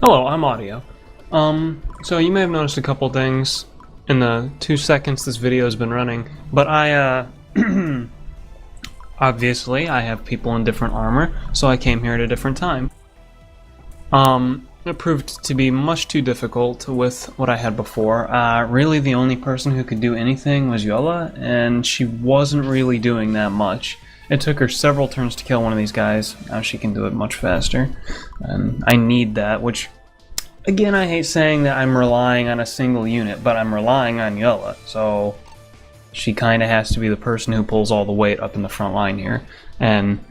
Hello, I'm Audio. So you may have noticed a couple things in the 2 seconds this video has been running, but obviously I have people in different armor, so I came here at a different time. It proved to be much too difficult with what I had before. Really the only person who could do anything was Yola, and she wasn't really doing that much. It took her several turns to kill one of these guys. Now she can do it much faster, and I need that, which, again, I hate saying that I'm relying on a single unit, but I'm relying on Yola, so she kind of has to be the person who pulls all the weight up in the front line here, and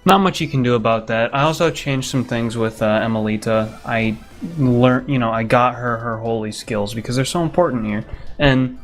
not much you can do about that. I also changed some things with Emelita. I learned, I got her holy skills because they're so important here, and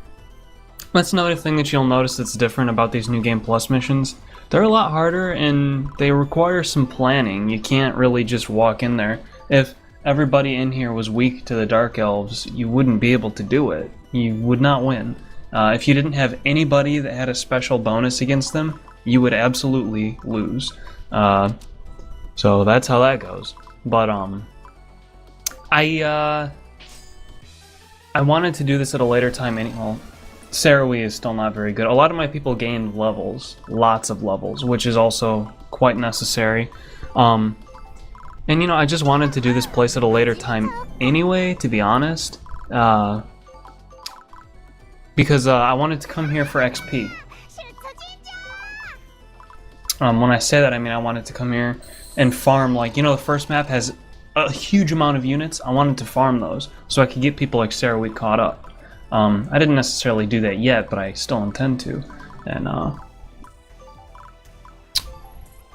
that's another thing that you'll notice that's different about these New Game Plus missions. They're a lot harder and they require some planning. You can't really just walk in there. If everybody in here was weak to the Dark Elves, you wouldn't be able to do it. You would not win. If you didn't have anybody that had a special bonus against them, you would absolutely lose. So that's how that goes. But I wanted to do this at a later time anyway. Sarawee is still not very good. A lot of my people gained levels, lots of levels, which is also quite necessary. And I just wanted to do this place at a later time anyway, to be honest. Because I wanted to come here for XP. When I say that, I mean I wanted to come here and farm, like, the first map has a huge amount of units. I wanted to farm those so I could get people like Sarawee caught up. I didn't necessarily do that yet, but I still intend to. And, I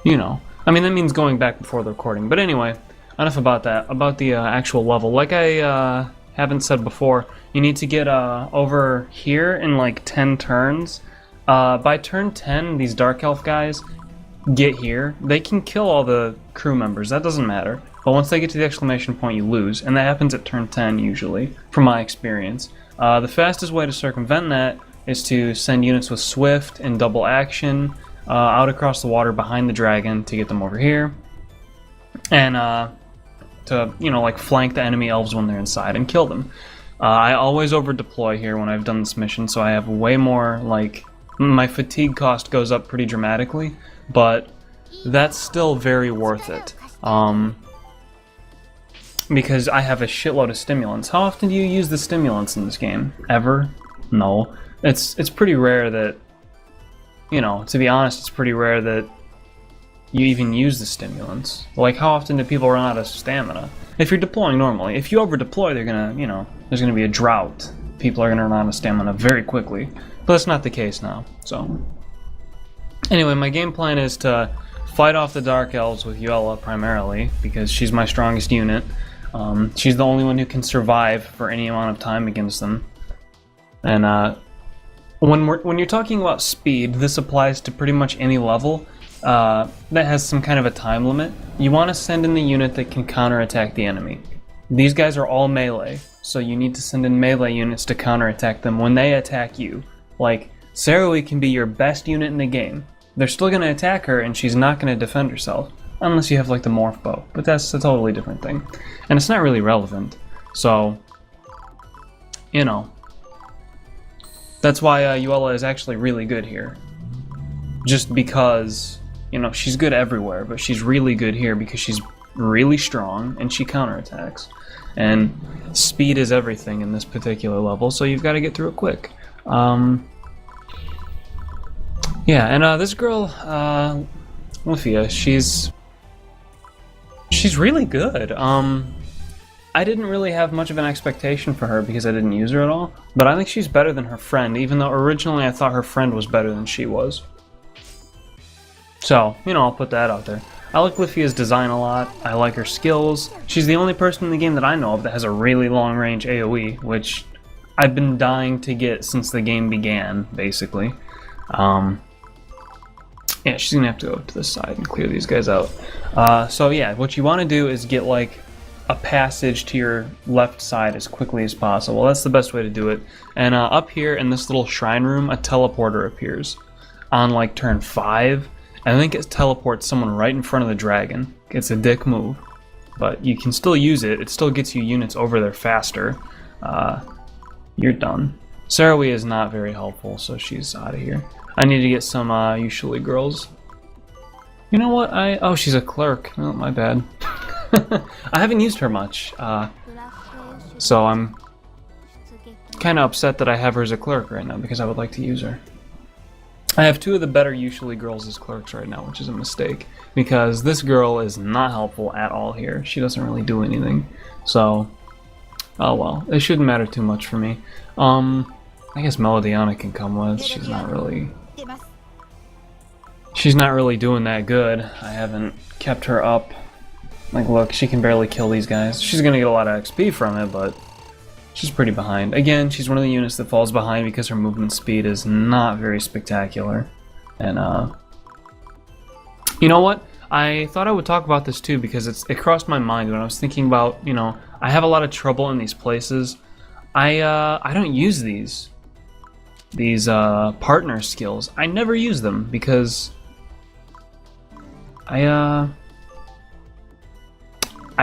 mean, that means going back before the recording. But anyway, enough about that. About the actual level. Like I haven't said before, you need to get over here in like 10 turns. By turn 10, these Dark Elf guys get here. They can kill all the crew members. That doesn't matter. But once they get to the exclamation point, you lose. And that happens at turn 10 usually, from my experience. The fastest way to circumvent that is to send units with Swift and double action out across the water behind the dragon to get them over here, and to like flank the enemy elves when they're inside and kill them. I always over deploy here when I've done this mission, so I have way more, like, my fatigue cost goes up pretty dramatically, but that's still very worth it. Because I have a shitload of stimulants. How often do you use the stimulants in this game? Ever? No. It's pretty rare that, to be honest, it's pretty rare that you even use the stimulants. Like, how often do people run out of stamina? If you're deploying normally. If you over deploy, they're gonna, there's gonna be a drought. People are gonna run out of stamina very quickly. But that's not the case now, so. Anyway, my game plan is to fight off the Dark Elves with Yola primarily, because she's my strongest unit. She's the only one who can survive for any amount of time against them. And when you're talking about speed, this applies to pretty much any level that has some kind of a time limit. You want to send in the unit that can counterattack the enemy. These guys are all melee, so you need to send in melee units to counterattack them when they attack you. Like, Sarawee can be your best unit in the game. They're still going to attack her, and she's not going to defend herself. Unless you have, like, the morph bow. But that's a totally different thing. And it's not really relevant. So, that's why Yola is actually really good here. Just because, she's good everywhere, but she's really good here because she's really strong and she counterattacks. And speed is everything in this particular level, so you've got to get through it quick. Yeah, and this girl, Lufia, she's really good. I didn't really have much of an expectation for her because I didn't use her at all, but I think she's better than her friend, even though originally I thought her friend was better than she was. So, I'll put that out there. I like Lufia's design a lot. I like her skills. She's the only person in the game that I know of that has a really long-range AoE, which I've been dying to get since the game began, basically. Yeah, she's gonna have to go to the side and clear these guys out. So yeah, what you want to do is get like a passage to your left side as quickly as possible. That's the best way to do it. And up here in this little shrine room, a teleporter appears on like turn 5. And I think it teleports someone right in front of the dragon. It's a dick move. but you can still use it. It still gets you units over there faster. You're done. Sarawee is not very helpful, so she's out of here. I need to get some usually girls. You know what? Oh, she's a clerk. Oh, my bad. I haven't used her much, so I'm kind of upset that I have her as a clerk right now because I would like to use her. I have two of the better usually girls as clerks right now, which is a mistake because this girl is not helpful at all here. She doesn't really do anything, so oh well. It shouldn't matter too much for me. I guess Melodiana can come with. She's not really doing that good. I haven't kept her up. Like, look, she can barely kill these guys. She's gonna get a lot of XP from it, but she's pretty behind. Again, she's one of the units that falls behind because her movement speed is not very spectacular. And, you know what? I thought I would talk about this too because it crossed my mind when I was thinking about, you know, I have a lot of trouble in these places. I don't use these partner skills. I never use them because I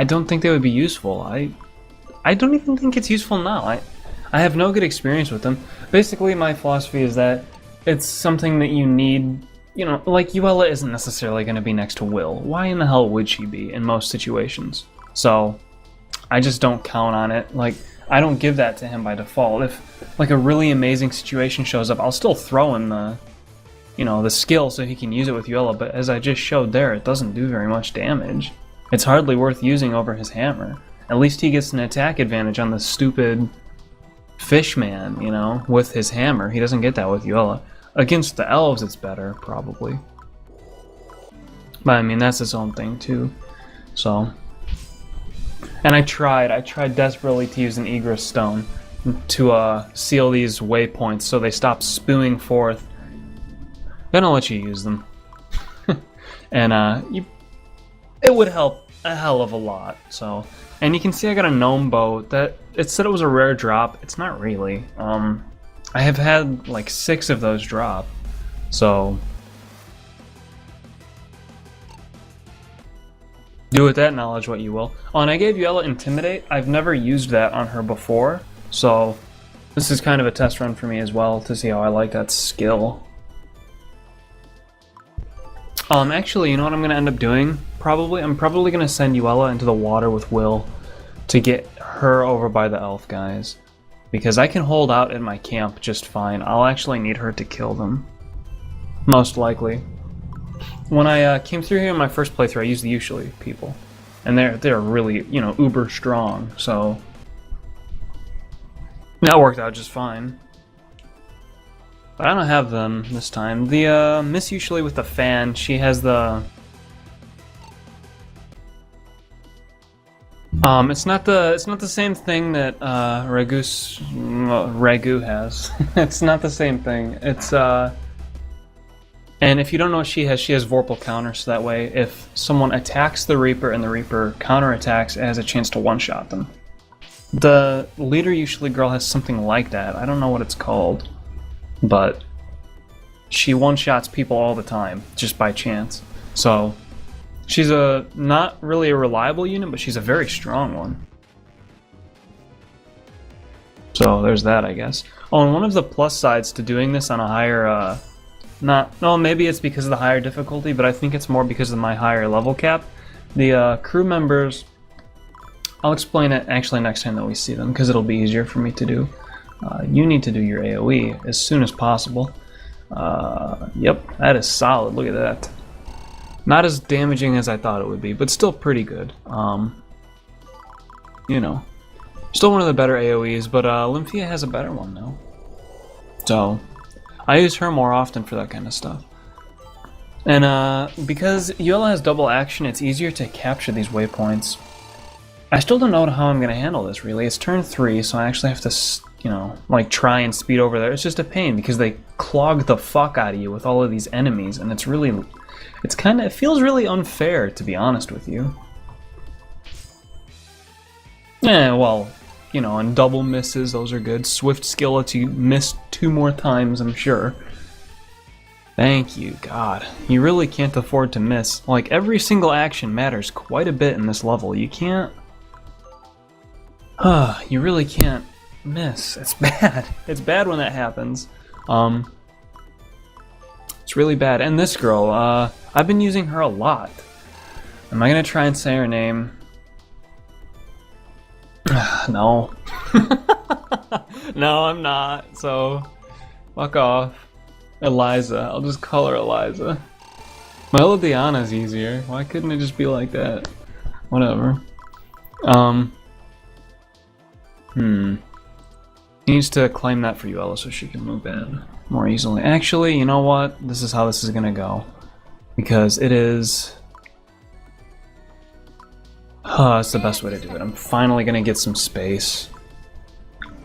don't think they would be useful. I don't even think it's useful now. I have no good experience with them. Basically, my philosophy is that it's something that you need, you know, like Yuella isn't necessarily going to be next to Will. Why in the hell would she be in most situations? So, I just don't count on it. Like, I don't give that to him by default. If, like, a really amazing situation shows up, I'll still throw in the, you know, the skill so he can use it with Yuella, but as I just showed there, it doesn't do very much damage. It's hardly worth using over his hammer. At least he gets an attack advantage on the stupid fishman, you know, with his hammer. He doesn't get that with Yuella. Against the elves, it's better, probably. But I mean, that's its own thing, too. So. And I tried desperately to use an Egress Stone to seal these waypoints so they stop spewing forth. Then I'll let you use them. And, it would help a hell of a lot, so. And you can see I got a gnome bow that it said it was a rare drop. It's not really. I have had like 6 of those drop, so do with that knowledge what you will. Oh, and I gave Yuella Intimidate. I've never used that on her before, so this is kind of a test run for me as well to see how I like that skill. Actually, you know what I'm going to end up doing? I'm probably going to send Yuella into the water with Will to get her over by the elf guys. Because I can hold out in my camp just fine. I'll actually need her to kill them. Most likely. When I came through here in my first playthrough, I used the usually people. And they're really, you know, uber strong, so that worked out just fine. But I don't have them this time. The Miss usually with the fan, she has the it's not the same thing that Ragu has. It's not the same thing. It's and if you don't know what she has Vorpal counter, so that way if someone attacks the Reaper and the Reaper counterattacks, it has a chance to one-shot them. The leader usually girl has something like that. I don't know what it's called, but she one-shots people all the time, just by chance. So she's not really a reliable unit, but she's a very strong one. So there's that, I guess. Oh, and one of the plus sides to doing this on a higher, maybe it's because of the higher difficulty, but I think it's more because of my higher level cap. The crew members, I'll explain it actually next time that we see them, because it'll be easier for me to do. You need to do your AoE as soon as possible. Yep, that is solid, look at that. Not as damaging as I thought it would be, but still pretty good. You know, still one of the better AoEs, but Lymphia has a better one now. So, I use her more often for that kind of stuff. And because Yuella has double action, it's easier to capture these waypoints. I still don't know how I'm going to handle this, really. It's turn 3, so I actually have to, you know, like try and speed over there. It's just a pain because they clog the fuck out of you with all of these enemies, and it's really... it feels really unfair, to be honest with you. Yeah, well, you know, and double misses, those are good. Swift skill lets you miss 2 more times, I'm sure. Thank you, God. You really can't afford to miss. Like, every single action matters quite a bit in this level. You can't... you really can't miss. It's bad. It's bad when that happens. It's really bad. And this girl, I've been using her a lot. Am I gonna try and say her name? No. No, I'm not. So, fuck off. Eliza. I'll just call her Eliza. Melodiana's easier. Why couldn't it just be like that? Whatever. He needs to claim that for you, Ella, so she can move in more easily. Actually, you know what? This is how this is gonna go. Because it is... that's the best way to do it. I'm finally gonna get some space.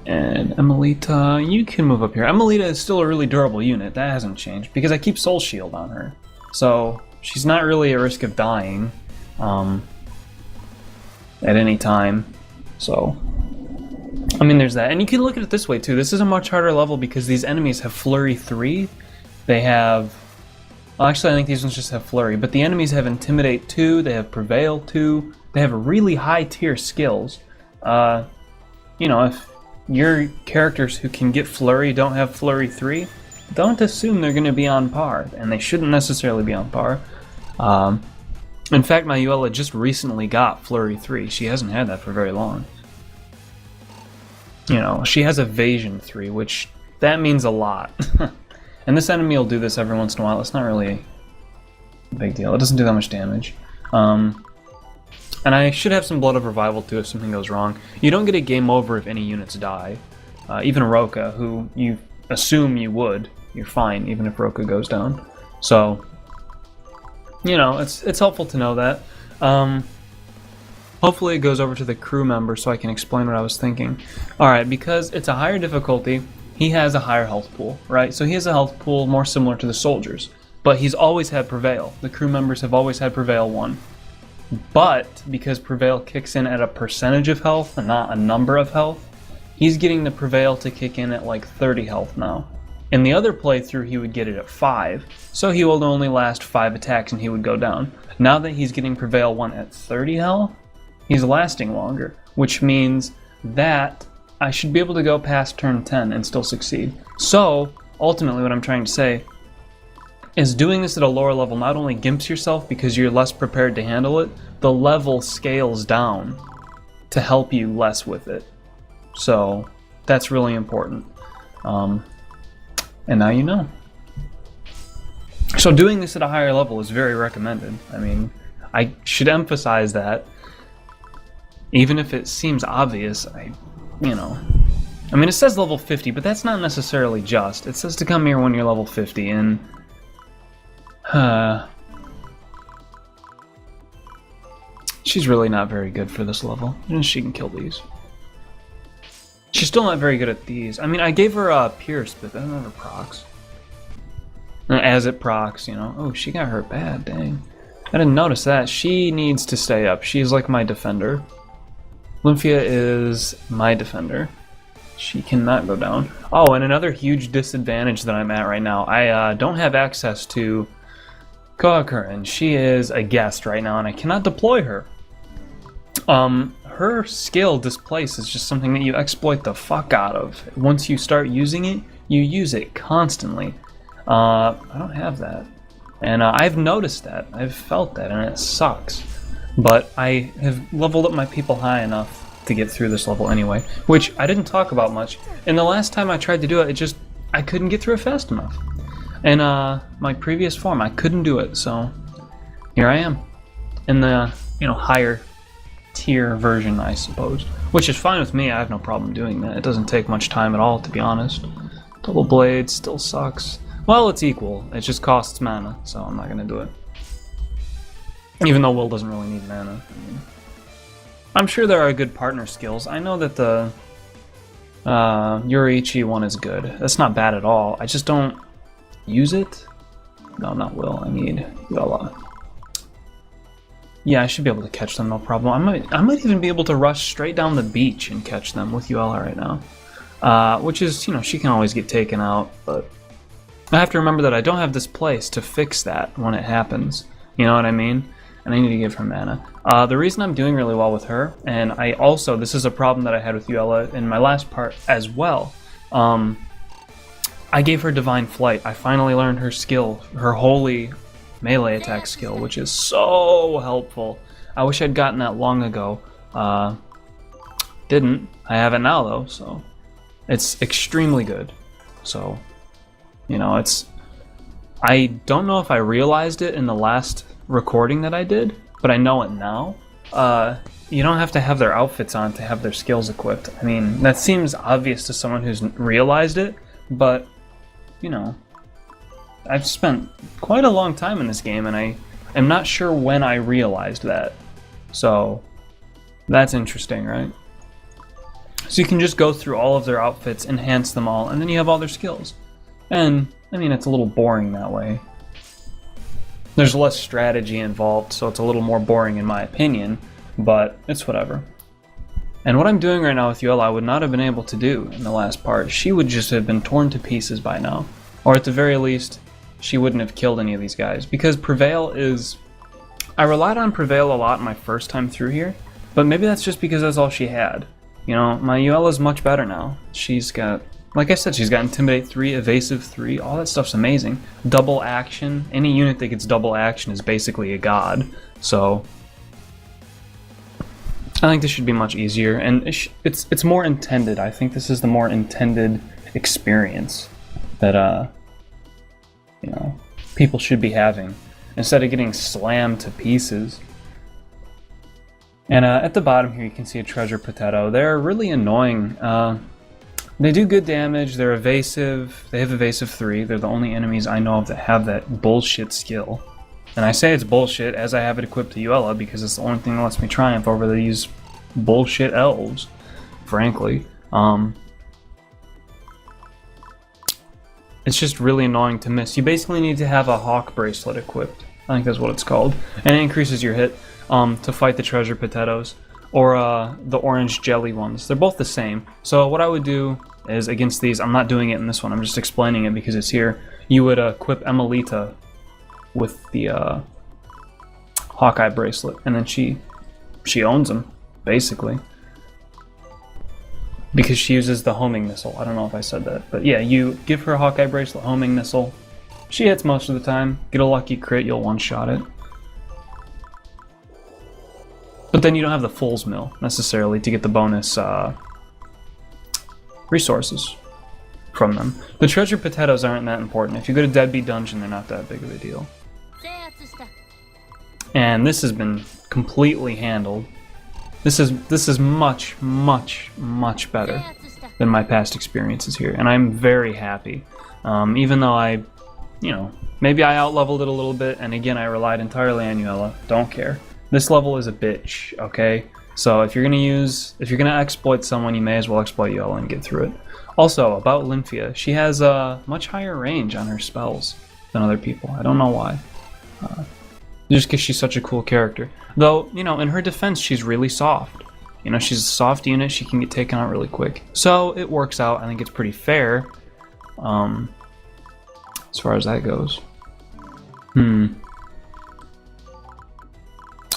And Emelita, you can move up here. Emelita is still a really durable unit. That hasn't changed. Because I keep Soul Shield on her. So, she's not really at risk of dying. At any time. So... I mean, there's that. And you can look at it this way, too. This is a much harder level because these enemies have Flurry 3. They have... Well, actually, I think these ones just have Flurry. But the enemies have Intimidate 2. They have Prevail 2. They have really high-tier skills. You know, if your characters who can get Flurry don't have Flurry 3, don't assume they're going to be on par. And they shouldn't necessarily be on par. In fact, my Yuela just recently got Flurry 3. She hasn't had that for very long. You know, she has Evasion 3, which, that means a lot. And this enemy will do this every once in a while. It's not really a big deal. It doesn't do that much damage. And I should have some Blood of Revival too if something goes wrong. You don't get a game over if any units die. Even Roka, who you assume you would, you're fine even if Roka goes down. So, you know, it's helpful to know that. Hopefully it goes over to the crew member so I can explain what I was thinking. Alright, because it's a higher difficulty, he has a higher health pool, right? So he has a health pool more similar to the soldiers. But he's always had Prevail. The crew members have always had Prevail 1. But, because Prevail kicks in at a percentage of health and not a number of health, he's getting the Prevail to kick in at like 30 health now. In the other playthrough, he would get it at 5, so he will only last 5 attacks and he would go down. Now that he's getting Prevail 1 at 30 health, he's lasting longer, which means that I should be able to go past turn 10 and still succeed. So, ultimately what I'm trying to say is doing this at a lower level not only gimps yourself because you're less prepared to handle it, the level scales down to help you less with it. So, that's really important. And now you know. So doing this at a higher level is very recommended. I mean, I should emphasize that. Even if it seems obvious, you know. I mean, it says level 50, but that's not necessarily just. It says to come here when you're level 50, and... she's really not very good for this level. She can kill these. She's still not very good at these. I mean, I gave her a Pierce, but that never procs. As it procs, you know. Oh, she got hurt bad, dang. I didn't notice that. She needs to stay up. She's like my defender. Lymphia is my defender. She cannot go down. Oh, and another huge disadvantage that I'm at right now. I don't have access to Kohakurin. She is a guest right now, and I cannot deploy her. Her skill, Displace, is just something that you exploit the fuck out of. Once you start using it, you use it constantly. I don't have that. And I've noticed that. I've felt that, and it sucks. But I have leveled up my people high enough to get through this level anyway, which I didn't talk about much. And the last time I tried to do it, I couldn't get through it fast enough. And my previous form, I couldn't do it, so here I am. In the, you know, higher tier version, I suppose. Which is fine with me, I have no problem doing that. It doesn't take much time at all, to be honest. Double Blade still sucks. Well, it's equal, it just costs mana, so I'm not gonna do it. Even though Will doesn't really need mana. I mean, I'm sure there are good partner skills. I know that the Yuriichi one is good. That's not bad at all. I just don't use it. No, not Will. I need Yola. Yeah, I should be able to catch them, no problem. I might even be able to rush straight down the beach and catch them with Yuela right now. Which is, you know, she can always get taken out, but I have to remember that I don't have this place to fix that when it happens. You know what I mean? And I need to give her mana. The reason I'm doing really well with her, and I also, this is a problem that I had with Yuella in my last part as well. I gave her Divine Flight. I finally learned her skill, her holy melee attack skill, which is so helpful. I wish I'd gotten that long ago. Didn't. I have it now though, so it's extremely good. So, you know, it's... I don't know if I realized it in the last recording that I did, but I know it now. You don't have to have their outfits on to have their skills equipped. I mean, that seems obvious to someone who's realized it, but, you know, I've spent quite a long time in this game, and I am not sure when I realized that. So, that's interesting, right? So you can just go through all of their outfits, enhance them all, and then you have all their skills. And, I mean, it's a little boring that way. There's less strategy involved, so it's a little more boring in my opinion, but it's whatever. And what I'm doing right now with Yuella, I would not have been able to do in the last part. She would just have been torn to pieces by now. Or at the very least, she wouldn't have killed any of these guys. Because Prevail is... I relied on Prevail a lot my first time through here, but maybe that's just because that's all she had. You know, my Yuella's much better now. She's got... Like I said, she's got Intimidate 3, Evasive 3, all that stuff's amazing. Double action. Any unit that gets double action is basically a god. So, I think this should be much easier, and it's more intended. I think this is the more intended experience that, you know, people should be having, instead of getting slammed to pieces. And at the bottom here you can see a Treasure Potato. They're really annoying. They do good damage, they're evasive, they have Evasive 3, they're the only enemies I know of that have that bullshit skill. And I say it's bullshit as I have it equipped to Yuella because it's the only thing that lets me triumph over these bullshit elves, frankly. It's just really annoying to miss. You basically need to have a Hawk Bracelet equipped, I think that's what it's called, and it increases your hit to fight the Treasure Potatoes. Or the orange jelly ones. They're both the same. So what I would do is, against these, I'm not doing it in this one, I'm just explaining it because it's here, you would equip Emelita with the Hawkeye bracelet, and then she owns them, basically. Because she uses the homing missile. I don't know if I said that, but yeah, you give her a Hawkeye bracelet, homing missile, she hits most of the time, get a lucky crit, you'll one-shot it. But then you don't have the Fool's Mill, necessarily, to get the bonus resources from them. The Treasure Potatoes aren't that important. If you go to Deadbeat Dungeon, they're not that big of a deal. And this has been completely handled. This is much, much, much better than my past experiences here, and I'm very happy. Even though I, you know, maybe I out-leveled it a little bit, and again, I relied entirely on Yuella. Don't care. This level is a bitch, okay? So if you're gonna exploit someone, you may as well exploit Yuella and get through it. Also, about Lynphia, she has a much higher range on her spells than other people. I don't know why. Just because she's such a cool character. Though, you know, in her defense, she's really soft. You know, she's a soft unit, she can get taken out really quick. So it works out, I think it's pretty fair, as far as that goes.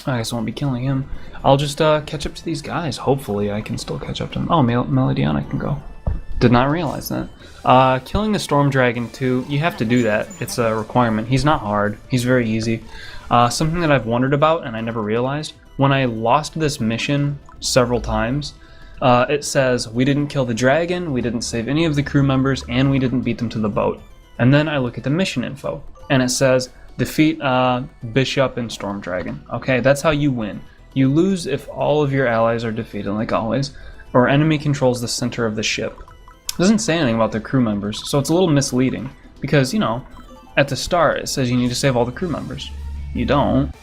I guess I won't be killing him. I'll just catch up to these guys. Hopefully I can still catch up to them. Oh, Melodiana can go. Did not realize that. Killing the Storm Dragon too, you have to do that. It's a requirement. He's not hard. He's very easy. Something that I've wondered about and I never realized, when I lost this mission several times, it says, we didn't kill the dragon, we didn't save any of the crew members, and we didn't beat them to the boat. And then I look at the mission info, and it says, defeat Bishop and Storm Dragon. Okay, that's how you win. You lose if all of your allies are defeated, like always, or enemy controls the center of the ship. It doesn't say anything about the crew members, so it's a little misleading, because, you know, at the start it says you need to save all the crew members. You don't.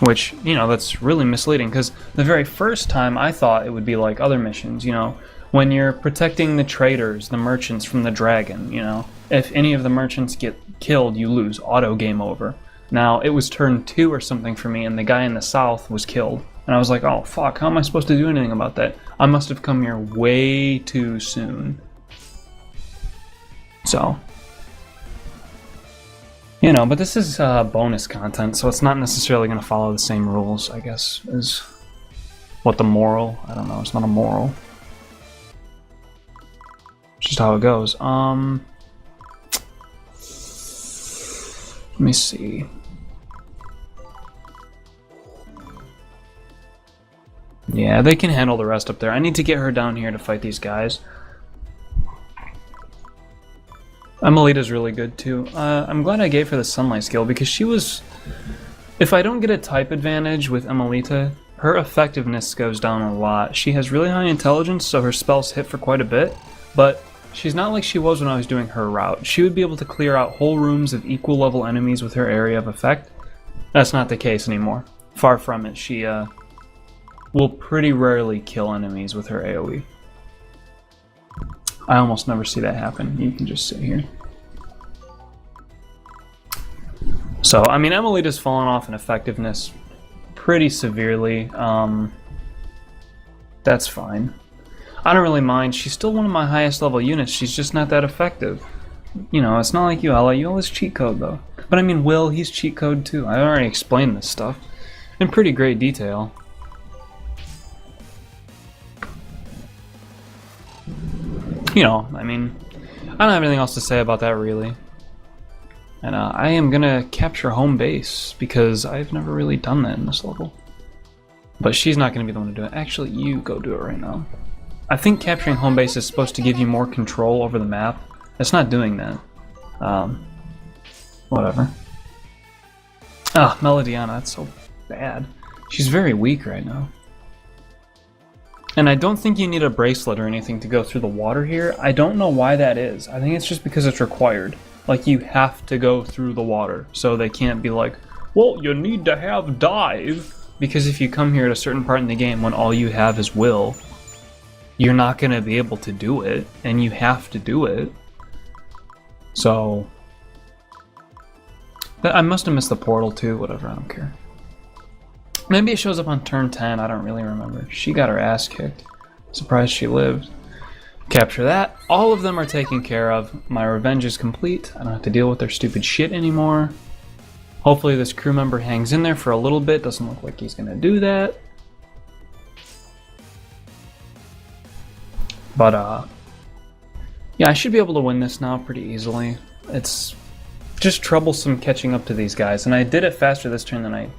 Which, you know, that's really misleading, because the very first time I thought it would be like other missions, you know, when you're protecting the traders, the merchants from the dragon, you know, if any of the merchants get killed, you lose, auto game over. Now, it was turn 2 or something for me, and the guy in the south was killed. And I was like, oh fuck, how am I supposed to do anything about that? I must have come here way too soon. So, you know, but this is bonus content, so it's not necessarily going to follow the same rules, I guess, as what the moral. I don't know, it's not a moral. It's just how it goes. Let me see. Yeah, they can handle the rest up there. I need to get her down here to fight these guys. Emelita's really good too. I'm glad I gave her the sunlight skill because she was... If I don't get a type advantage with Emelita, her effectiveness goes down a lot. She has really high intelligence, so her spells hit for quite a bit, but she's not like she was when I was doing her route. She would be able to clear out whole rooms of equal level enemies with her area of effect. That's not the case anymore. Far from it. She will pretty rarely kill enemies with her AoE. I almost never see that happen. You can just sit here. So, I mean, Emelita's fallen off in effectiveness pretty severely. That's fine. I don't really mind. She's still one of my highest level units. She's just not that effective. You know, it's not like Yuella. Yuella's cheat code, though. But I mean, Will, he's cheat code, too. I already explained this stuff in pretty great detail. You know, I mean, I don't have anything else to say about that, really. And I am gonna capture home base, because I've never really done that in this level. But she's not gonna be the one to do it. Actually, you go do it right now. I think capturing home base is supposed to give you more control over the map. It's not doing that. Whatever. Ah, Melodiana, that's so bad. She's very weak right now. And I don't think you need a bracelet or anything to go through the water here. I don't know why that is. I think it's just because it's required. Like, you have to go through the water. So they can't be like, well, you need to have dive. Because if you come here at a certain part in the game when all you have is will, you're not going to be able to do it. And you have to do it. So... I must have missed the portal too. Whatever, I don't care. Maybe it shows up on turn 10, I don't really remember. She got her ass kicked. Surprised she lived. Capture that. All of them are taken care of. My revenge is complete. I don't have to deal with their stupid shit anymore. Hopefully this crew member hangs in there for a little bit. Doesn't look like he's gonna do that. But, yeah, I should be able to win this now pretty easily. It's just troublesome catching up to these guys. And I did it faster this turn than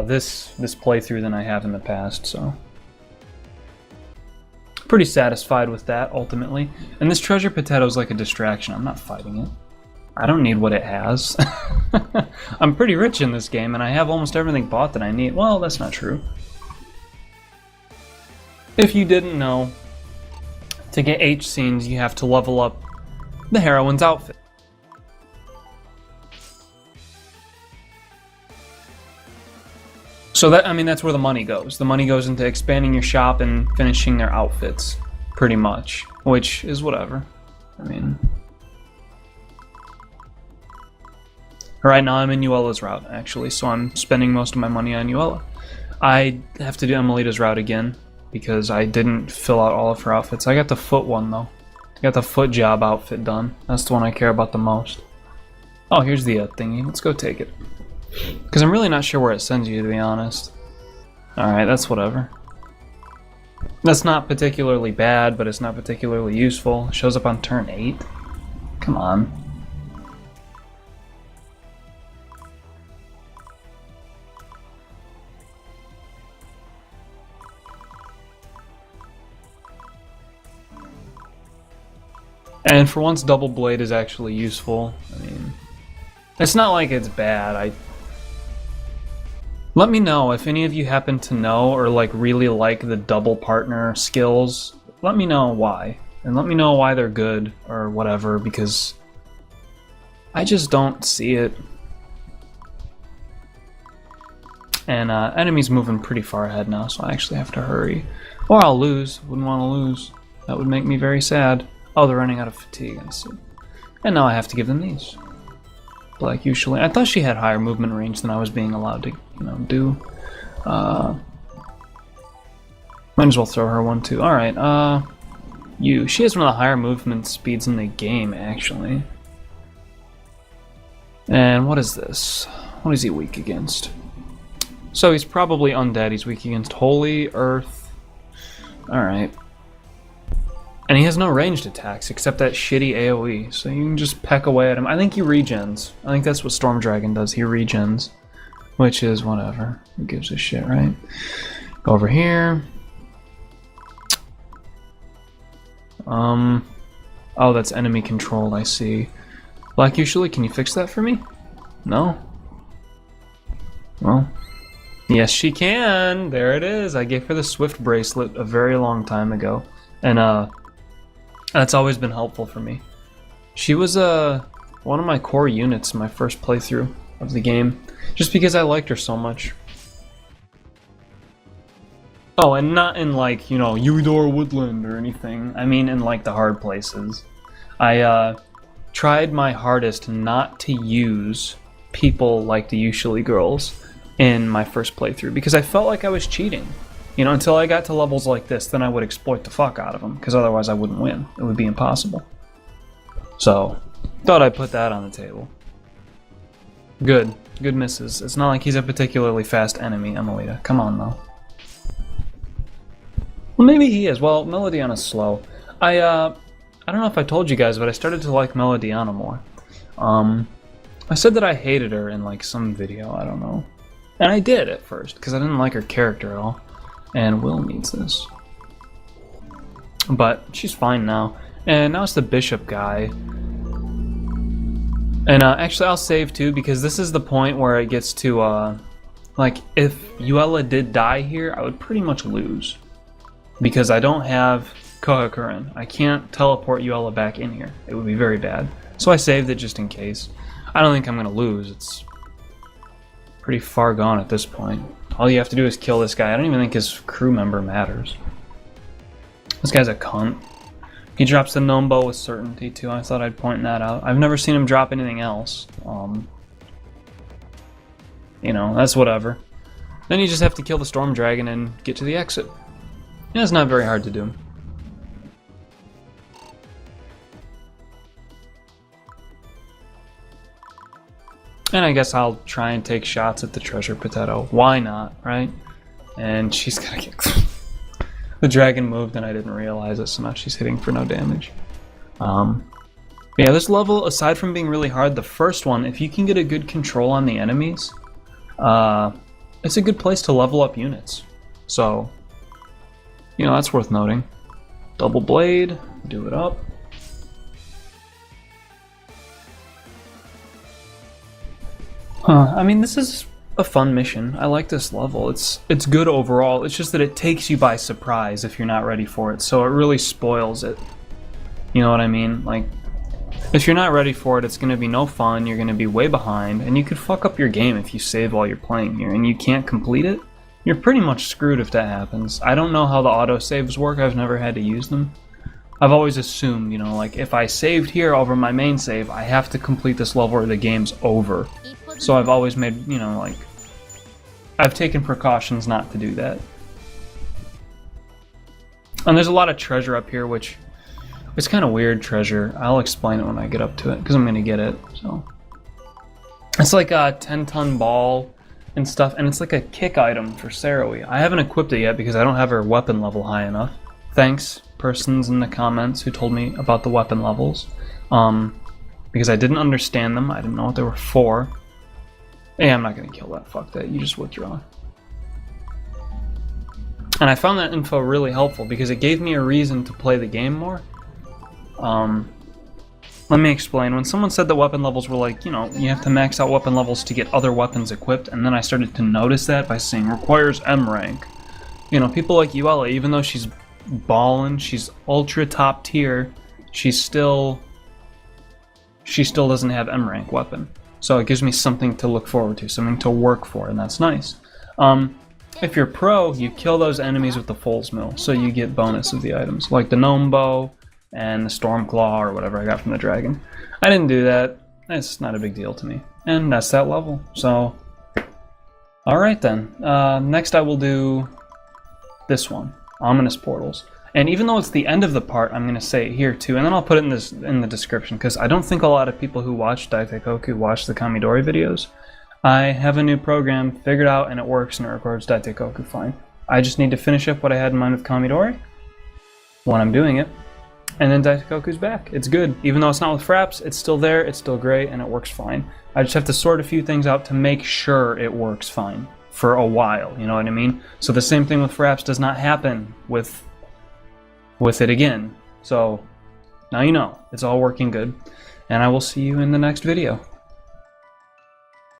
this playthrough than I have in the past, so pretty satisfied with that ultimately. And this treasure potato is like a distraction. I'm not fighting it. I don't need what it has. I'm pretty rich in this game and I have almost everything bought that I need. Well, that's not true. If you didn't know, to get H scenes you have to level up the heroine's outfit. So that, I mean, that's where the money goes. The money goes into expanding your shop and finishing their outfits, pretty much. Which is whatever. I mean... Right now I'm in Yuella's route, actually, so I'm spending most of my money on Yuella. I have to do Emelita's route again, because I didn't fill out all of her outfits. I got the foot one, though. I got the foot job outfit done. That's the one I care about the most. Oh, here's the thingy. Let's go take it. Because I'm really not sure where it sends you, to be honest. Alright, that's whatever. That's not particularly bad, but it's not particularly useful. It shows up on turn 8. Come on. And for once, Double Blade is actually useful. I mean, it's not like it's bad. Let me know if any of you happen to know or like really like the double partner skills. Let me know why. And let me know why they're good or whatever, because I just don't see it. And enemies moving pretty far ahead now, so I actually have to hurry. Or I'll lose. Wouldn't want to lose. That would make me very sad. Oh, they're running out of fatigue, I see. And now I have to give them these. Like usually. I thought she had higher movement range than I was being allowed to, you know, do. Might as well throw her one too. Alright, she has one of the higher movement speeds in the game, actually. And what is this? What is he weak against? So he's probably undead. He's weak against holy, earth. Alright. And he has no ranged attacks except that shitty AoE, so you can just peck away at him. I think he regens. I think that's what Storm Dragon does. He regens. Which is whatever. Who gives a shit, right? Go over here. Oh, that's enemy controlled, I see. Black usually, can you fix that for me? No? Well, yes she can! There it is! I gave her the Swift bracelet a very long time ago. And, that's always been helpful for me. She was, one of my core units in my first playthrough of the game. Just because I liked her so much. Oh, and not in like, you know, Udor Woodland or anything. I mean in like the hard places. I tried my hardest not to use people like the usually girls in my first playthrough because I felt like I was cheating. You know, until I got to levels like this, then I would exploit the fuck out of them because otherwise I wouldn't win. It would be impossible. So, thought I'd put that on the table. Good. Good misses. It's not like he's a particularly fast enemy, Emelita. Come on, though. Well, maybe he is. Well, Melodiana's slow. I don't know if I told you guys, but I started to like Melodiana more. I said that I hated her in, like, some video, I don't know. And I did at first, because I didn't like her character at all. And Will needs this. But she's fine now. And now it's the Bishop guy. And actually I'll save too, because this is the point where it gets to, like, if Yuella did die here, I would pretty much lose. Because I don't have Kohakurin. I can't teleport Yuella back in here. It would be very bad. So I saved it just in case. I don't think I'm going to lose. It's pretty far gone at this point. All you have to do is kill this guy. I don't even think his crew member matters. This guy's a cunt. He drops the Nombo with certainty too. I thought I'd point that out. I've never seen him drop anything else. You know, that's whatever. Then you just have to kill the Storm Dragon and get to the exit. Yeah, it's not very hard to do. And I guess I'll try and take shots at the treasure potato. Why not, right? And she's gonna get... The dragon moved and I didn't realize it, so now she's hitting for no damage. Yeah, this level, aside from being really hard, the first one, if you can get a good control on the enemies, it's a good place to level up units. So, you know, that's worth noting. Double blade, do it up. I mean, this is a fun mission. I like this level. It's good overall. It's just that it takes you by surprise if you're not ready for it, so it really spoils it. You know what I mean? Like, if you're not ready for it, it's going to be no fun, you're going to be way behind, and you could fuck up your game if you save while you're playing here, and you can't complete it. You're pretty much screwed if that happens. I don't know how the autosaves work. I've never had to use them. I've always assumed, you know, like, if I saved here over my main save, I have to complete this level or the game's over. So I've always made, you know, like, I've taken precautions not to do that. And there's a lot of treasure up here, which it's kind of weird treasure. I'll explain it when I get up to it, because I'm going to get it, so. It's like a 10-ton ball and stuff, and it's like a kick item for Saroui. I haven't equipped it yet because I don't have her weapon level high enough. Thanks, persons in the comments who told me about the weapon levels. Because I didn't understand them, I didn't know what they were for. Hey, I'm not gonna kill that, fuck that, you just withdraw. And I found that info really helpful because it gave me a reason to play the game more. Let me explain. When someone said that weapon levels were like, you know, you have to max out weapon levels to get other weapons equipped, and then I started to notice that by saying requires M rank. You know, people like Yuella, even though she's ballin', she's ultra top tier, she still doesn't have M rank weapon. So it gives me something to look forward to, something to work for, and that's nice. If you're pro, you kill those enemies with the Fool's Mill, so you get bonus of the items, like the Gnome Bow and the Storm Claw or whatever I got from the dragon. I didn't do that. It's not a big deal to me. And that's that level. So Alright then, next I will do this one, Ominous Portals. And even though it's the end of the part, I'm going to say it here too, and then I'll put it in the description, because I don't think a lot of people who watch Daiteikoku watch the Kamidori videos. I have a new program figured out, and it works, and it records Daiteikoku fine. I just need to finish up what I had in mind with Kamidori, when I'm doing it, and then Daiteikoku's back. It's good. Even though it's not with Fraps, it's still there, it's still great, and it works fine. I just have to sort a few things out to make sure it works fine for a while, you know what I mean? So the same thing with Fraps does not happen with it again. So now you know, it's all working good, and I will see you in the next video.